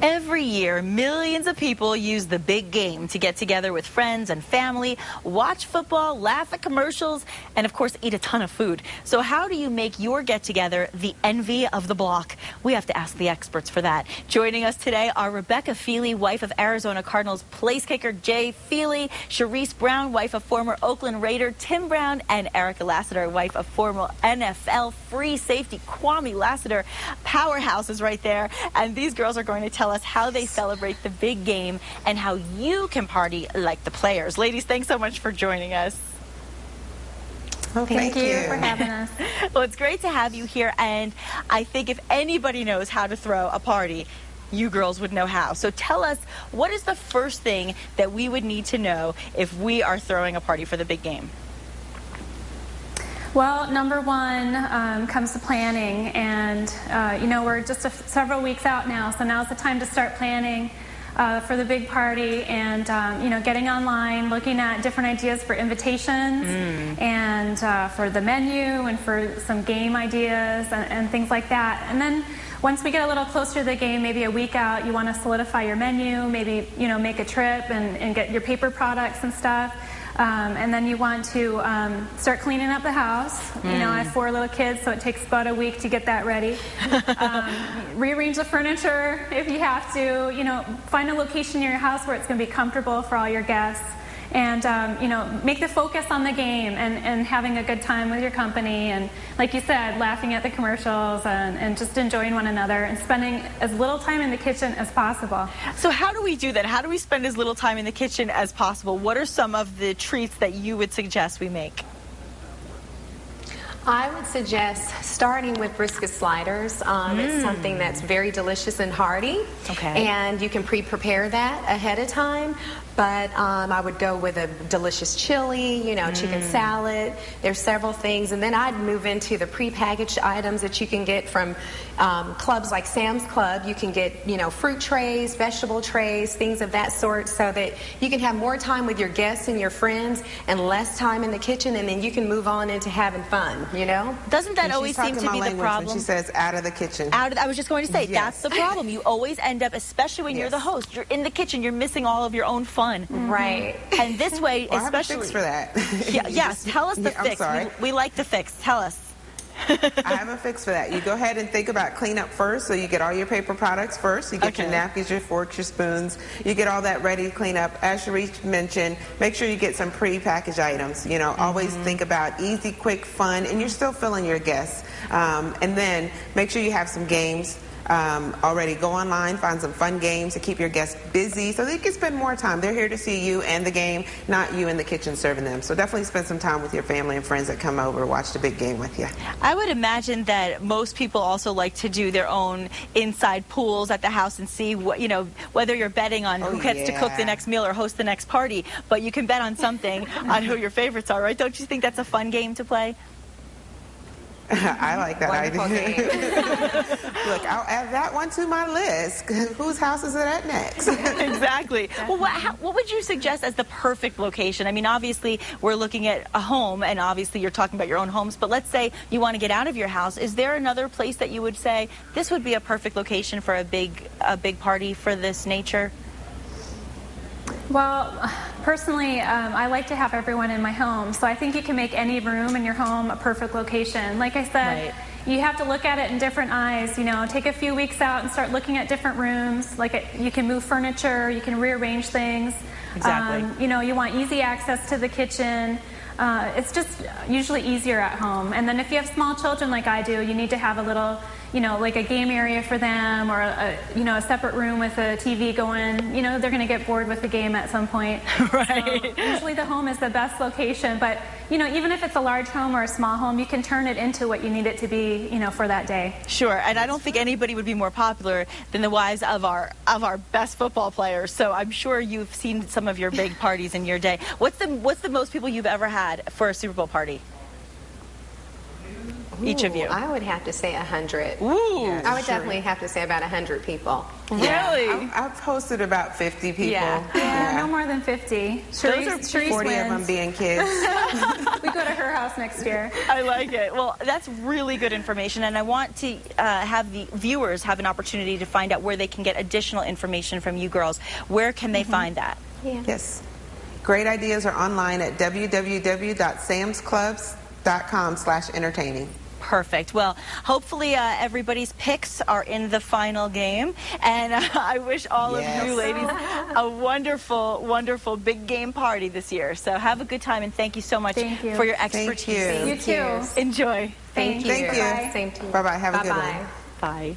Every year, millions of people use the big game to get together with friends and family, watch football, laugh at commercials, and of course, eat a ton of food. So how do you make your get-together the envy of the block? We have to ask the experts for that. Joining us today are Rebecca Feely, wife of Arizona Cardinals place kicker Jay Feely, Sharice Brown, wife of former Oakland Raider Tim Brown, and Erica Lassiter, wife of former NFL free safety Kwame Lassiter. Powerhouse is right there, and these girls are going to tell us how they celebrate the big game and how you can party like the players. Ladies, thanks so much for joining us. Well, thank you for having us. Well, it's great to have you here, and I think if anybody knows how to throw a party, you girls would know how. So tell us, what is the first thing that we would need to know if we are throwing a party for the big game? Well, number one comes to planning, and you know, we're just several weeks out now, so now's the time to start planning for the big party, and you know, getting online, looking at different ideas for invitations, and for the menu, and for some game ideas and things like that. And then once we get a little closer to the game, maybe a week out, you want to solidify your menu, maybe, you know, make a trip and get your paper products and stuff. And then you want to start cleaning up the house. You know, I have 4 little kids, so it takes about a week to get that ready. Rearrange the furniture if you have to. You know, find a location in your house where it's going to be comfortable for all your guests. And, you know, make the focus on the game and having a good time with your company. And like you said, laughing at the commercials and just enjoying one another and spending as little time in the kitchen as possible. So how do we do that? How do we spend as little time in the kitchen as possible? What are some of the treats that you would suggest we make? I would suggest starting with brisket sliders. It's something that's very delicious and hearty. Okay. And you can pre-prepare that ahead of time. But I would go with a delicious chili, you know, chicken salad. There's several things. And then I'd move into the pre-packaged items that you can get from clubs like Sam's Club. You can get, you know, fruit trays, vegetable trays, things of that sort, so that you can have more time with your guests and your friends and less time in the kitchen, and then you can move on into having fun, you know? Doesn't that always seem to be the problem? When she says out of the kitchen. I was just going to say, that's the problem. You always end up, especially when you're the host, you're in the kitchen, you're missing all of your own fun. Right. And this way, well, especially. I have a fix for that. Yes, tell us the fix. I'm sorry. We like the fix. Tell us. I have a fix for that. You go ahead and think about cleanup first, so you get all your paper products first. You get your napkins, your forks, your spoons. You get all that ready to clean up. As Sharice mentioned, make sure you get some pre-packaged items. You know, always think about easy, quick, fun, and you're still filling your guests. And then make sure you have some games already. Go online, find some fun games to keep your guests busy so they can spend more time. They're here to see you and the game, not you in the kitchen serving them. So definitely spend some time with your family and friends that come over to watch the big game with you. I would imagine that most people also like to do their own inside pools at the house and see what, you know, whether you're betting on who gets to cook the next meal or host the next party, but you can bet on something on who your favorites are, right? Don't you think that's a fun game to play? I like that idea. Look, I'll add that one to my list. Whose house is it at next? Exactly. Well, what would you suggest as the perfect location? I mean, obviously, we're looking at a home, and obviously you're talking about your own homes, but let's say you want to get out of your house. Is there another place that you would say, this would be a perfect location for a big party for this nature? Well, personally, I like to have everyone in my home, so I think you can make any room in your home a perfect location. Like I said, you have to look at it in different eyes. You know, take a few weeks out and start looking at different rooms. Like you can move furniture, you can rearrange things. Exactly. You know, you want easy access to the kitchen. It's just usually easier at home. And then if you have small children like I do, you need to have a little, you know, like a game area for them, or you know, a separate room with a TV going. You know, they're going to get bored with the game at some point. Right. So usually the home is the best location, but you know, even if it's a large home or a small home, you can turn it into what you need it to be, you know, for that day. Sure, and I don't think anybody would be more popular than the wives of our best football players. So I'm sure you've seen some of your big parties in your day. What's the most people you've ever had for a Super Bowl party? each of you? I would have to say 100. Ooh. I would definitely have to say about 100 people. Really? I've hosted about 50 people. Yeah, no more than 50. Those are 40 of them being kids. We go to her house next year. I like it. Well, that's really good information, and I want to have the viewers have an opportunity to find out where they can get additional information from you girls. Where can they find that? Yes. Great ideas are online at www.samsclubs.com/entertaining. Perfect. Well, hopefully everybody's picks are in the final game, and I wish all of you ladies a wonderful, wonderful big game party this year. So have a good time, and thank you so much for your expertise. Thank you. You too. Enjoy. Thank you. Thank you. Same to you. Bye-bye. Have a good one. Bye.